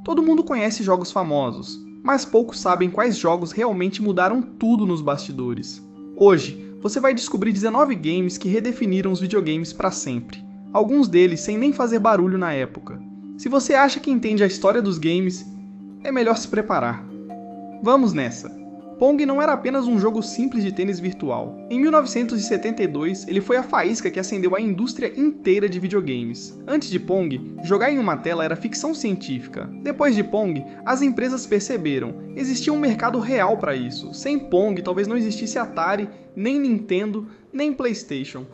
Todo mundo conhece jogos famosos, mas poucos sabem quais jogos realmente mudaram tudo nos bastidores. Hoje, você vai descobrir 19 games que redefiniram os videogames para sempre, alguns deles sem nem fazer barulho na época. Se você acha que entende a história dos games, é melhor se preparar. Vamos nessa! Pong não era apenas um jogo simples de tênis virtual. Em 1972, ele foi a faísca que acendeu a indústria inteira de videogames. Antes de Pong, jogar em uma tela era ficção científica. Depois de Pong, as empresas perceberam, existia um mercado real para isso. Sem Pong, talvez não existisse Atari, nem Nintendo, nem PlayStation.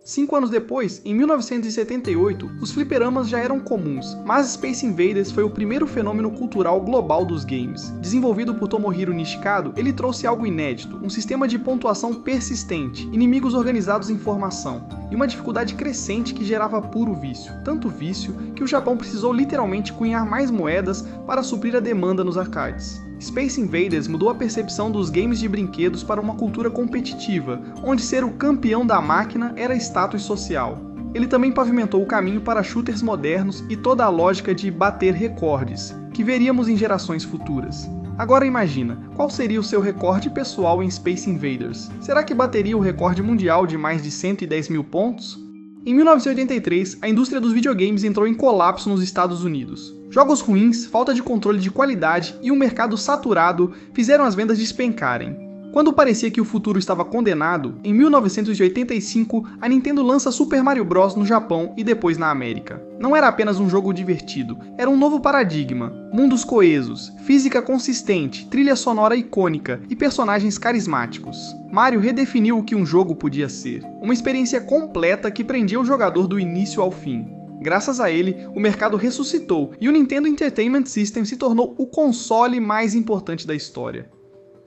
5 anos depois, em 1978, os fliperamas já eram comuns, mas Space Invaders foi o primeiro fenômeno cultural global dos games. Desenvolvido por Tomohiro Nishikado, ele trouxe algo inédito, um sistema de pontuação persistente, inimigos organizados em formação, e uma dificuldade crescente que gerava puro vício. Tanto vício que o Japão precisou literalmente cunhar mais moedas para suprir a demanda nos arcades. Space Invaders mudou a percepção dos games de brinquedos para uma cultura competitiva, onde ser o campeão da máquina era status social. Ele também pavimentou o caminho para shooters modernos e toda a lógica de bater recordes, que veríamos em gerações futuras. Agora imagina, qual seria o seu recorde pessoal em Space Invaders? Será que bateria o recorde mundial de mais de 110 mil pontos? Em 1983, a indústria dos videogames entrou em colapso nos Estados Unidos. Jogos ruins, falta de controle de qualidade e um mercado saturado fizeram as vendas despencarem. Quando parecia que o futuro estava condenado, em 1985 a Nintendo lança Super Mario Bros. No Japão e depois na América. Não era apenas um jogo divertido, era um novo paradigma, mundos coesos, física consistente, trilha sonora icônica e personagens carismáticos. Mario redefiniu o que um jogo podia ser, uma experiência completa que prendia o jogador do início ao fim. Graças a ele, o mercado ressuscitou e o Nintendo Entertainment System se tornou o console mais importante da história.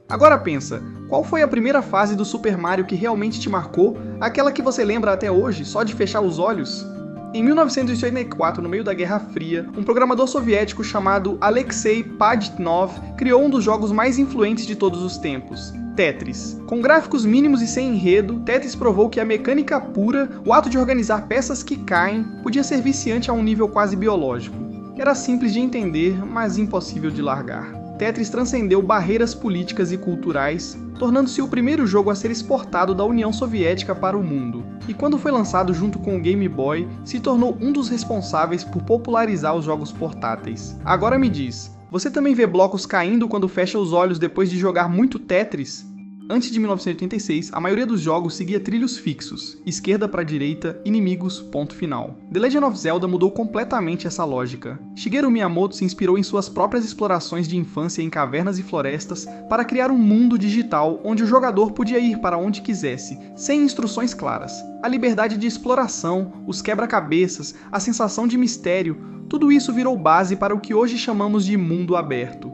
Agora pensa, qual foi a primeira fase do Super Mario que realmente te marcou? Aquela que você lembra até hoje, só de fechar os olhos? Em 1984, no meio da Guerra Fria, um programador soviético chamado Alexei Pajitnov criou um dos jogos mais influentes de todos os tempos, Tetris. Com gráficos mínimos e sem enredo, Tetris provou que a mecânica pura, o ato de organizar peças que caem, podia ser viciante a um nível quase biológico. Era simples de entender, mas impossível de largar. Tetris transcendeu barreiras políticas e culturais, tornando-se o primeiro jogo a ser exportado da União Soviética para o mundo. E quando foi lançado junto com o Game Boy, se tornou um dos responsáveis por popularizar os jogos portáteis. Agora me diz, você também vê blocos caindo quando fecha os olhos depois de jogar muito Tetris? Antes de 1986, a maioria dos jogos seguia trilhos fixos, esquerda para direita, inimigos, ponto final. The Legend of Zelda mudou completamente essa lógica. Shigeru Miyamoto se inspirou em suas próprias explorações de infância em cavernas e florestas para criar um mundo digital onde o jogador podia ir para onde quisesse, sem instruções claras. A liberdade de exploração, os quebra-cabeças, a sensação de mistério, tudo isso virou base para o que hoje chamamos de mundo aberto.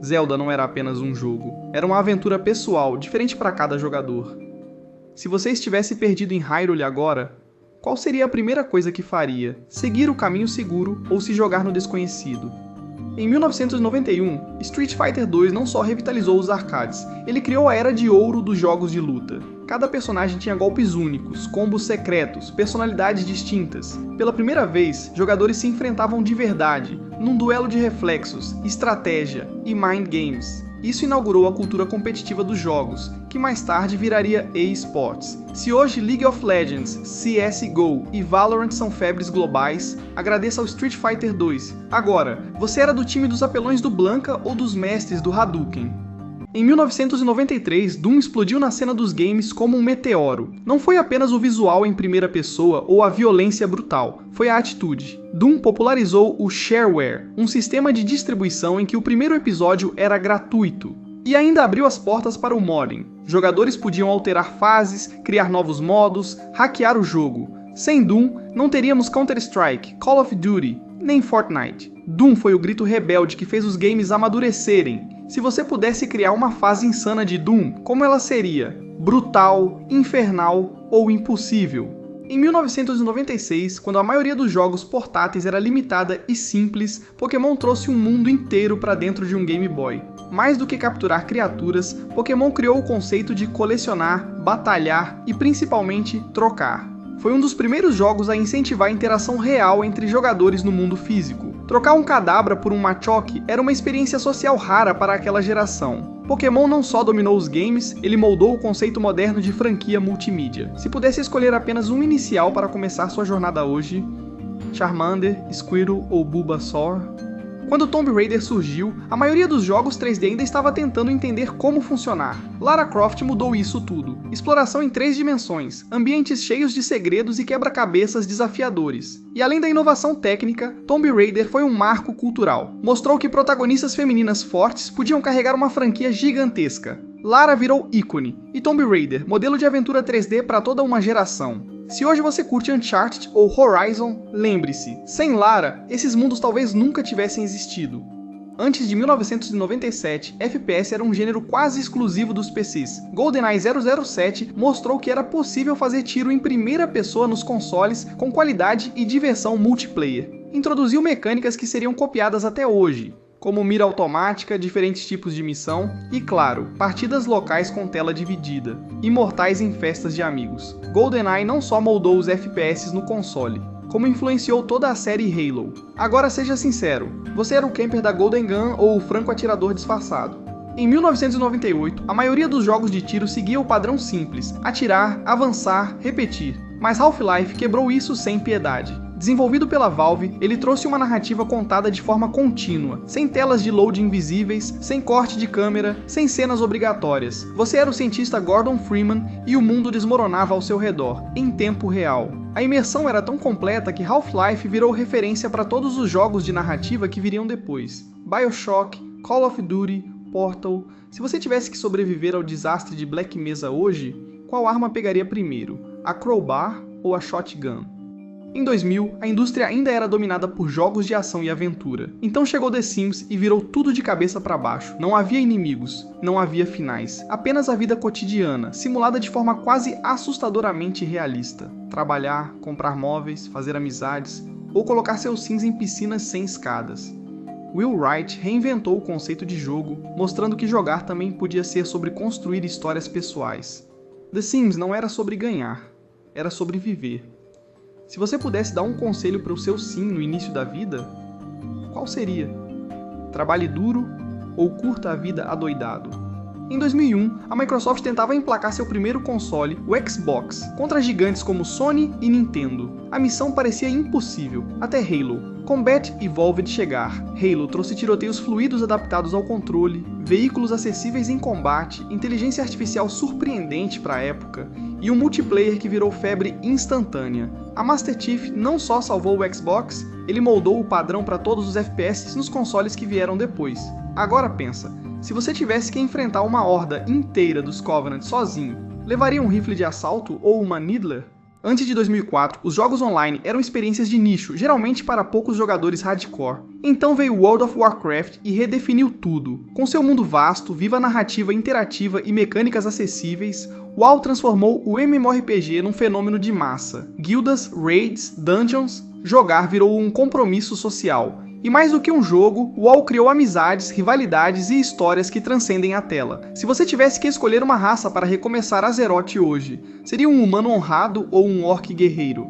Zelda não era apenas um jogo, era uma aventura pessoal, diferente para cada jogador. Se você estivesse perdido em Hyrule agora, qual seria a primeira coisa que faria? Seguir o caminho seguro ou se jogar no desconhecido? Em 1991, Street Fighter 2 não só revitalizou os arcades, ele criou a era de ouro dos jogos de luta. Cada personagem tinha golpes únicos, combos secretos, personalidades distintas. Pela primeira vez, jogadores se enfrentavam de verdade, num duelo de reflexos, estratégia e mind games. Isso inaugurou a cultura competitiva dos jogos, que mais tarde viraria eSports. Se hoje League of Legends, CSGO e Valorant são febres globais, agradeça ao Street Fighter 2. Agora, você era do time dos apelões do Blanka ou dos mestres do Hadouken? Em 1993, Doom explodiu na cena dos games como um meteoro. Não foi apenas o visual em primeira pessoa ou a violência brutal, foi a atitude. Doom popularizou o shareware, um sistema de distribuição em que o primeiro episódio era gratuito. E ainda abriu as portas para o modding. Jogadores podiam alterar fases, criar novos modos, hackear o jogo. Sem Doom, não teríamos Counter-Strike, Call of Duty, nem Fortnite. Doom foi o grito rebelde que fez os games amadurecerem. Se você pudesse criar uma fase insana de Doom, como ela seria? Brutal, infernal ou impossível? Em 1996, quando a maioria dos jogos portáteis era limitada e simples, Pokémon trouxe um mundo inteiro para dentro de um Game Boy. Mais do que capturar criaturas, Pokémon criou o conceito de colecionar, batalhar e principalmente trocar. Foi um dos primeiros jogos a incentivar a interação real entre jogadores no mundo físico. Trocar um Kadabra por um Machoke era uma experiência social rara para aquela geração. Pokémon não só dominou os games, ele moldou o conceito moderno de franquia multimídia. Se pudesse escolher apenas um inicial para começar sua jornada hoje, Charmander, Squirtle ou Bulbasaur? Quando Tomb Raider surgiu, a maioria dos jogos 3D ainda estava tentando entender como funcionar. Lara Croft mudou isso tudo. Exploração em 3 dimensões, ambientes cheios de segredos e quebra-cabeças desafiadores. E além da inovação técnica, Tomb Raider foi um marco cultural. Mostrou que protagonistas femininas fortes podiam carregar uma franquia gigantesca. Lara virou ícone, e Tomb Raider, modelo de aventura 3D para toda uma geração. Se hoje você curte Uncharted ou Horizon, lembre-se, sem Lara, esses mundos talvez nunca tivessem existido. Antes de 1997, FPS era um gênero quase exclusivo dos PCs. GoldenEye 007 mostrou que era possível fazer tiro em primeira pessoa nos consoles com qualidade e diversão multiplayer. Introduziu mecânicas que seriam copiadas até hoje, como mira automática, diferentes tipos de missão e, claro, partidas locais com tela dividida, imortais em festas de amigos. GoldenEye não só moldou os FPS no console, como influenciou toda a série Halo. Agora seja sincero, você era o camper da Golden Gun ou o franco-atirador disfarçado? Em 1998, a maioria dos jogos de tiro seguia o padrão simples, atirar, avançar, repetir, mas Half-Life quebrou isso sem piedade. Desenvolvido pela Valve, ele trouxe uma narrativa contada de forma contínua, sem telas de load invisíveis, sem corte de câmera, sem cenas obrigatórias. Você era o cientista Gordon Freeman e o mundo desmoronava ao seu redor, em tempo real. A imersão era tão completa que Half-Life virou referência para todos os jogos de narrativa que viriam depois. BioShock, Call of Duty, Portal. Se você tivesse que sobreviver ao desastre de Black Mesa hoje, qual arma pegaria primeiro? A crowbar ou a shotgun? Em 2000, a indústria ainda era dominada por jogos de ação e aventura. Então chegou The Sims e virou tudo de cabeça para baixo. Não havia inimigos, não havia finais. Apenas a vida cotidiana, simulada de forma quase assustadoramente realista. Trabalhar, comprar móveis, fazer amizades, ou colocar seus Sims em piscinas sem escadas. Will Wright reinventou o conceito de jogo, mostrando que jogar também podia ser sobre construir histórias pessoais. The Sims não era sobre ganhar, era sobre viver. Se você pudesse dar um conselho para o seu sim no início da vida, qual seria? Trabalhe duro ou curta a vida adoidado? Em 2001, a Microsoft tentava emplacar seu primeiro console, o Xbox, contra gigantes como Sony e Nintendo. A missão parecia impossível, até Halo. Combat Evolved chegar. Halo trouxe tiroteios fluidos adaptados ao controle, veículos acessíveis em combate, inteligência artificial surpreendente para a época e um multiplayer que virou febre instantânea. A Master Chief não só salvou o Xbox, ele moldou o padrão para todos os FPS nos consoles que vieram depois. Agora pensa, se você tivesse que enfrentar uma horda inteira dos Covenant sozinho, levaria um rifle de assalto ou uma Needler? Antes de 2004, os jogos online eram experiências de nicho, geralmente para poucos jogadores hardcore. Então veio World of Warcraft e redefiniu tudo. Com seu mundo vasto, viva narrativa interativa e mecânicas acessíveis, WoW transformou o MMORPG num fenômeno de massa. Guildas, raids, dungeons, jogar virou um compromisso social. E mais do que um jogo, WoW criou amizades, rivalidades e histórias que transcendem a tela. Se você tivesse que escolher uma raça para recomeçar Azeroth hoje, seria um humano honrado ou um orc guerreiro?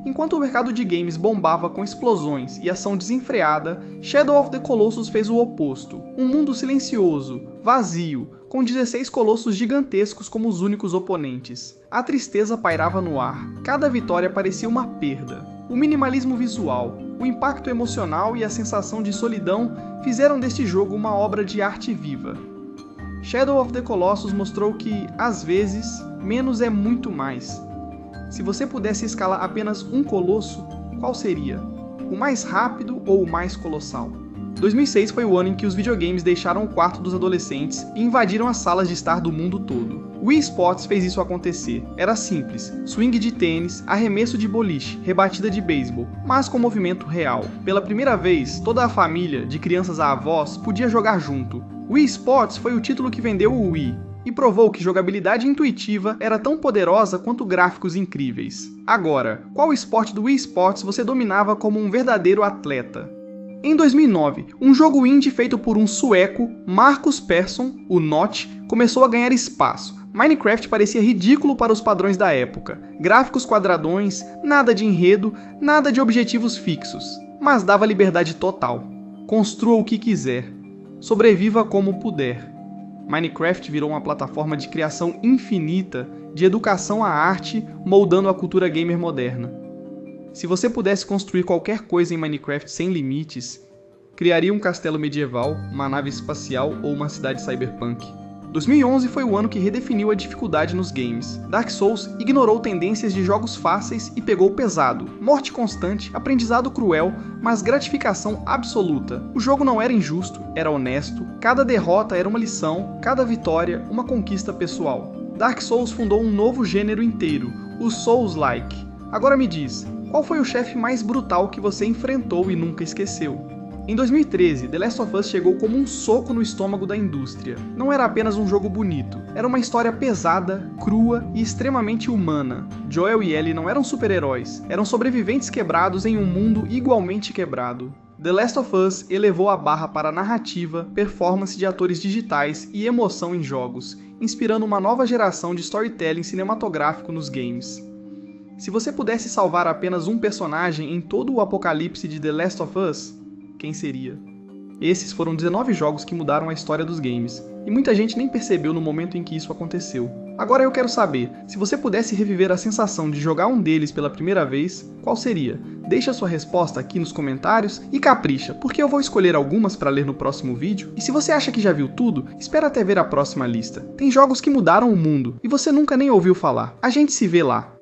Enquanto o mercado de games bombava com explosões e ação desenfreada, Shadow of the Colossus fez o oposto. Um mundo silencioso, vazio, com 16 colossos gigantescos como os únicos oponentes. A tristeza pairava no ar, cada vitória parecia uma perda. O minimalismo visual, o impacto emocional e a sensação de solidão fizeram deste jogo uma obra de arte viva. Shadow of the Colossus mostrou que, às vezes, menos é muito mais. Se você pudesse escalar apenas um colosso, qual seria? O mais rápido ou o mais colossal? 2006 foi o ano em que os videogames deixaram o quarto dos adolescentes e invadiram as salas de estar do mundo todo. O Wii Sports fez isso acontecer. Era simples, swing de tênis, arremesso de boliche, rebatida de beisebol, mas com movimento real. Pela primeira vez, toda a família, de crianças a avós, podia jogar junto. O Wii Sports foi o título que vendeu o Wii, e provou que jogabilidade intuitiva era tão poderosa quanto gráficos incríveis. Agora, qual esporte do Wii Sports você dominava como um verdadeiro atleta? Em 2009, um jogo indie feito por um sueco, Marcus Persson, o Notch, começou a ganhar espaço. Minecraft parecia ridículo para os padrões da época. Gráficos quadradões, nada de enredo, nada de objetivos fixos. mas dava liberdade total. Construa o que quiser, sobreviva como puder. Minecraft virou uma plataforma de criação infinita, de educação à arte, moldando a cultura gamer moderna. Se você pudesse construir qualquer coisa em Minecraft sem limites, criaria um castelo medieval, uma nave espacial ou uma cidade cyberpunk. 2011 foi o ano que redefiniu a dificuldade nos games. Dark Souls ignorou tendências de jogos fáceis e pegou pesado. Morte constante, aprendizado cruel, mas gratificação absoluta. O jogo não era injusto, era honesto, cada derrota era uma lição, cada vitória uma conquista pessoal. Dark Souls fundou um novo gênero inteiro, o Souls-like. Agora me diz, qual foi o chefe mais brutal que você enfrentou e nunca esqueceu? Em 2013, The Last of Us chegou como um soco no estômago da indústria. Não era apenas um jogo bonito, era uma história pesada, crua e extremamente humana. Joel e Ellie não eram super-heróis, eram sobreviventes quebrados em um mundo igualmente quebrado. The Last of Us elevou a barra para narrativa, performance de atores digitais e emoção em jogos, inspirando uma nova geração de storytelling cinematográfico nos games. Se você pudesse salvar apenas um personagem em todo o apocalipse de The Last of Us, quem seria? Esses foram 19 jogos que mudaram a história dos games, e muita gente nem percebeu no momento em que isso aconteceu. Agora eu quero saber, se você pudesse reviver a sensação de jogar um deles pela primeira vez, qual seria? Deixa sua resposta aqui nos comentários e capricha, porque eu vou escolher algumas para ler no próximo vídeo, e se você acha que já viu tudo, espera até ver a próxima lista. Tem jogos que mudaram o mundo, e você nunca nem ouviu falar. A gente se vê lá.